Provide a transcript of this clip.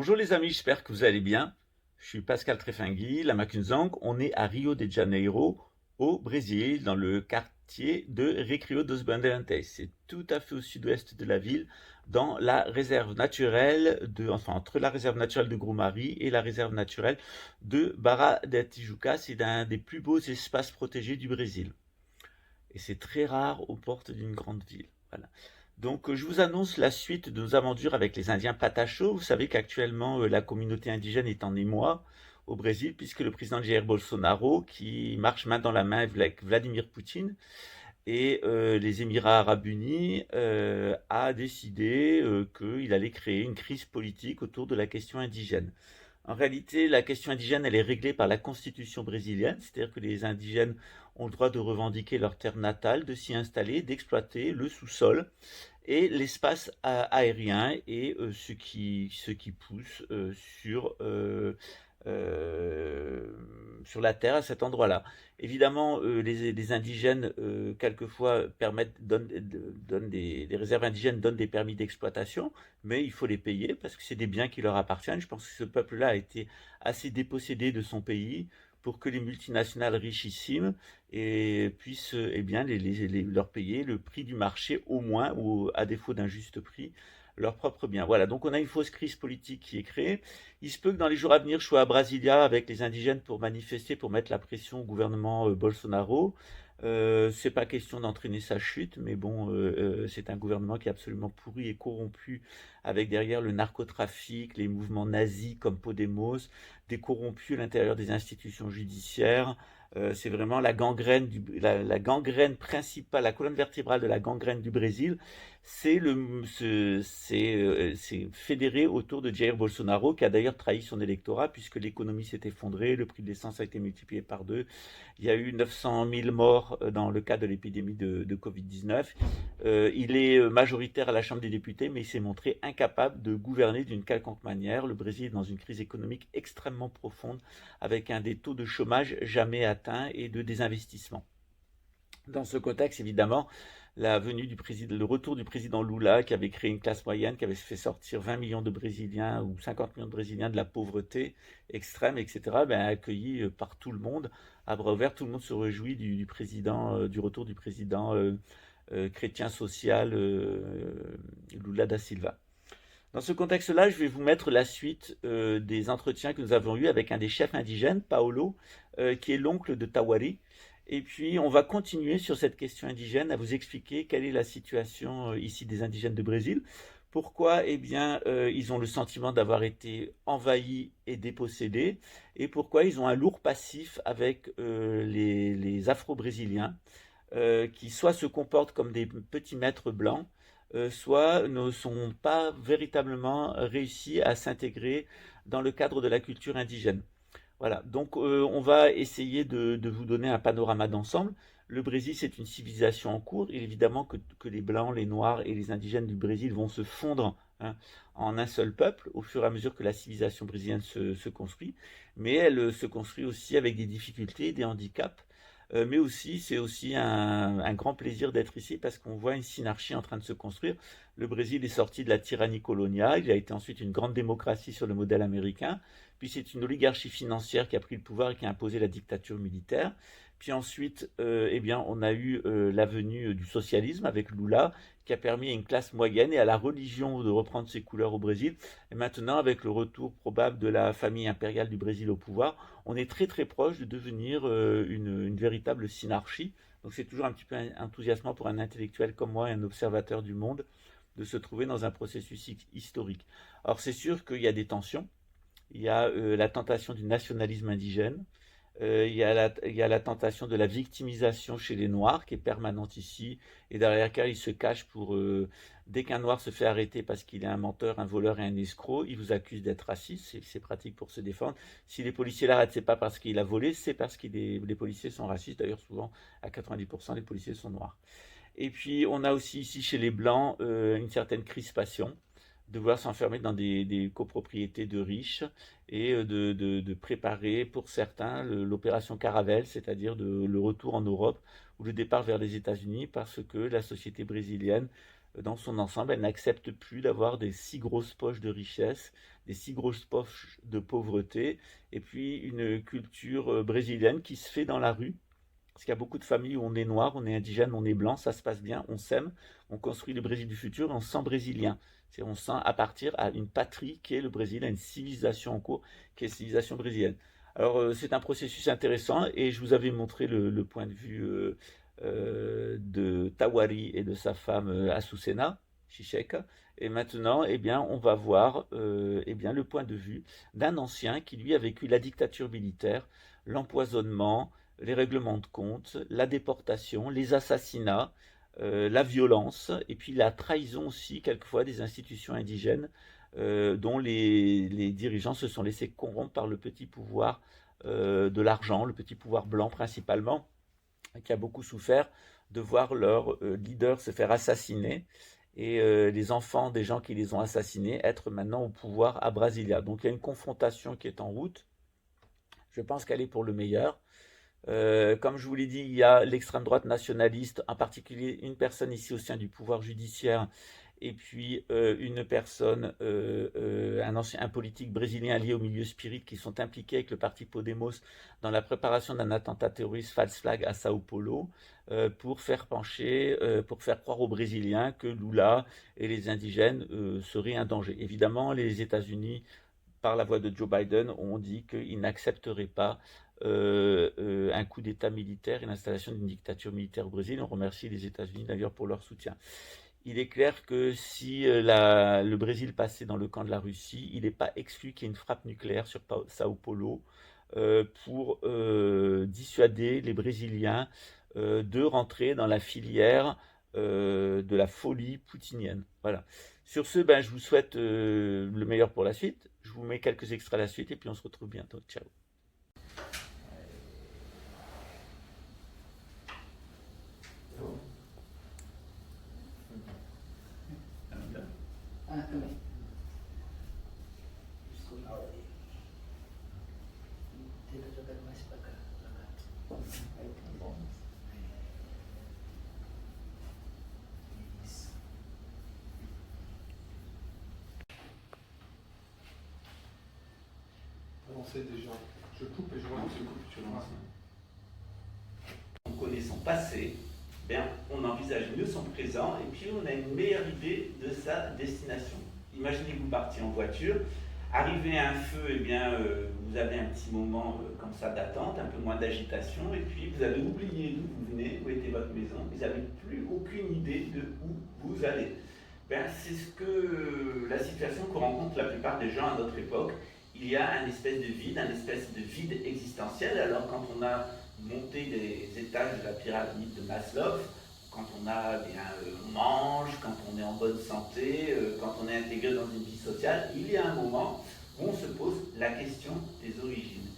Bonjour les amis, j'espère que vous allez bien. Je suis Pascal Trefangui, la Macunzang. On est à Rio de Janeiro, au Brésil, dans le quartier de Recreio dos Bandeirantes. C'est tout à fait au sud-ouest de la ville, dans la réserve naturelle entre la réserve naturelle de Grumari et la réserve naturelle de Barra da Tijuca. C'est un des plus beaux espaces protégés du Brésil. Et c'est très rare aux portes d'une grande ville. Voilà. Donc, je vous annonce la suite de nos aventures avec les Indiens Patachos. Vous savez qu'actuellement, la communauté indigène est en émoi au Brésil, puisque le président Jair Bolsonaro, qui marche main dans la main avec Vladimir Poutine et les Émirats arabes unis, a décidé qu'il allait créer une crise politique autour de la question indigène. En réalité, la question indigène, elle est réglée par la constitution brésilienne, c'est-à-dire que les indigènes ont le droit de revendiquer leur terre natale, de s'y installer, d'exploiter le sous-sol et l'espace aérien et ce qui pousse euh, sur la terre à cet endroit-là. Évidemment, les indigènes, quelquefois, donnent les réserves indigènes donnent des permis d'exploitation, mais il faut les payer parce que c'est des biens qui leur appartiennent. Je pense que ce peuple-là a été assez dépossédé de son pays pour que les multinationales richissimes puissent eh bien, leur payer le prix du marché au moins, ou à défaut d'un juste prix, leurs propres biens. Voilà, donc on a une fausse crise politique qui est créée. Il se peut que dans les jours à venir, je sois à Brasilia avec les indigènes pour manifester, pour mettre la pression au gouvernement Bolsonaro. C'est pas question d'entraîner sa chute, mais bon, c'est un gouvernement qui est absolument pourri et corrompu, avec derrière le narcotrafic, les mouvements nazis comme Podemos, des corrompus à l'intérieur des institutions judiciaires. C'est vraiment la gangrène principale, la colonne vertébrale de la gangrène du Brésil. C'est fédéré autour de Jair Bolsonaro, qui a d'ailleurs trahi son électorat, puisque l'économie s'est effondrée, le prix de l'essence a été multiplié par deux. Il y a eu 900 000 morts dans le cas de l'épidémie de Covid-19. Il est majoritaire à la Chambre des députés, mais il s'est montré incapable de gouverner d'une quelconque manière. Le Brésil est dans une crise économique extrêmement profonde, avec un des taux de chômage jamais atteints et de désinvestissement. Dans ce contexte, évidemment, le retour du président Lula, qui avait créé une classe moyenne, qui avait fait sortir 20 millions de Brésiliens ou 50 millions de Brésiliens de la pauvreté extrême, etc., ben, accueilli par tout le monde, à bras ouverts, tout le monde se réjouit du retour du président chrétien social Lula da Silva. Dans ce contexte-là, je vais vous mettre la suite des entretiens que nous avons eus avec un des chefs indigènes, Paolo, qui est l'oncle de Tawari. Et puis, on va continuer sur cette question indigène à vous expliquer quelle est la situation ici des indigènes de Brésil. Pourquoi, eh bien, ils ont le sentiment d'avoir été envahis et dépossédés, et pourquoi ils ont un lourd passif avec les Afro-brésiliens, qui soit se comportent comme des petits maîtres blancs, soit ne sont pas véritablement réussis à s'intégrer dans le cadre de la culture indigène. Voilà, donc on va essayer de vous donner un panorama d'ensemble. Le Brésil, c'est une civilisation en cours. Et évidemment que les Blancs, les Noirs et les indigènes du Brésil vont se fondre, hein, en un seul peuple au fur et à mesure que la civilisation brésilienne se construit. Mais elle se construit aussi avec des difficultés, des handicaps. Mais aussi, c'est aussi un grand plaisir d'être ici parce qu'on voit une synarchie en train de se construire. Le Brésil est sorti de la tyrannie coloniale, il a été ensuite une grande démocratie sur le modèle américain, puis c'est une oligarchie financière qui a pris le pouvoir et qui a imposé la dictature militaire. Puis ensuite, eh bien, on a eu la venue du socialisme avec Lula, qui a permis à une classe moyenne et à la religion de reprendre ses couleurs au Brésil. Et maintenant, avec le retour probable de la famille impériale du Brésil au pouvoir, on est très très proche de devenir une véritable synarchie. Donc c'est toujours un petit peu enthousiasmant pour un intellectuel comme moi, un observateur du monde, de se trouver dans un processus historique. Alors c'est sûr qu'il y a des tensions. Il y a la tentation du nationalisme indigène. Il y a la tentation de la victimisation chez les Noirs qui est permanente ici, et derrière laquelle ils se cachent dès qu'un Noir se fait arrêter parce qu'il est un menteur, un voleur et un escroc, il vous accuse d'être raciste. C'est pratique pour se défendre. Si les policiers l'arrêtent, c'est pas parce qu'il a volé, c'est parce que les policiers sont racistes. D'ailleurs, souvent, à 90%, les policiers sont noirs. Et puis, on a aussi ici chez les Blancs une certaine crispation, de vouloir s'enfermer dans des copropriétés de riches et de préparer pour certains l'opération Caravelle, c'est-à-dire le retour en Europe ou le départ vers les États-Unis, parce que la société brésilienne dans son ensemble, elle n'accepte plus d'avoir des si grosses poches de richesse, des si grosses poches de pauvreté, et puis une culture brésilienne qui se fait dans la rue. Parce qu'il y a beaucoup de familles où on est noir, on est indigène, on est blanc, ça se passe bien, on s'aime, on construit le Brésil du futur et on se sent brésilien. On sent appartenir à une patrie qui est le Brésil, à une civilisation en cours qui est la civilisation brésilienne. Alors c'est un processus intéressant et je vous avais montré le point de vue de Tawari et de sa femme Azucena, Chichek. Et maintenant, eh bien, on va voir eh bien, le point de vue d'un ancien qui, lui, a vécu la dictature militaire, l'empoisonnement, les règlements de compte, la déportation, les assassinats, la violence, et puis la trahison aussi, quelquefois, des institutions indigènes dont les dirigeants se sont laissés corrompre par le petit pouvoir de l'argent, le petit pouvoir blanc principalement, qui a beaucoup souffert de voir leur leader se faire assassiner et les enfants des gens qui les ont assassinés être maintenant au pouvoir à Brasilia. Donc il y a une confrontation qui est en route. Je pense qu'elle est pour le meilleur. Comme je vous l'ai dit, il y a l'extrême droite nationaliste, en particulier une personne ici au sein du pouvoir judiciaire, et puis une personne, un politique brésilien lié au milieu spirit qui sont impliqués avec le parti Podemos dans la préparation d'un attentat terroriste false flag à Sao Paulo pour faire pencher, pour faire croire aux Brésiliens que Lula et les indigènes seraient un danger. Évidemment, les États-Unis par la voix de Joe Biden, ont dit qu'ils n'accepteraient pas un coup d'État militaire et l'installation d'une dictature militaire au Brésil. On remercie les États-Unis d'ailleurs pour leur soutien. Il est clair que si le Brésil passait dans le camp de la Russie, il n'est pas exclu qu'il y ait une frappe nucléaire sur Sao Paulo pour dissuader les Brésiliens de rentrer dans la filière de la folie poutinienne. Voilà. Sur ce, ben, je vous souhaite le meilleur pour la suite. Je vous mets quelques extraits à la suite et puis on se retrouve bientôt. Ciao. Ah, também. Tenta jogar mais pra cá. Aí tá bom. Isso. Avancer déjà. Je coupe et je relance. Tu lances. On connaît son passé, bien, on envisage mieux son présent et puis on a une meilleure idée de sa destination. Imaginez que vous partiez en voiture, arrivez à un feu, eh bien, vous avez un petit moment comme ça d'attente, un peu moins d'agitation, et puis vous avez oublié d'où vous venez, où était votre maison, vous n'avez plus aucune idée de où vous allez. Ben, c'est ce que la situation que rencontre la plupart des gens à notre époque. Il y a un espèce de vide existentiel. Alors quand on a monté des étages de la pyramide de Maslow, quand on on mange, quand on est en bonne santé, quand on est intégré dans une vie sociale, il y a un moment où on se pose la question des origines.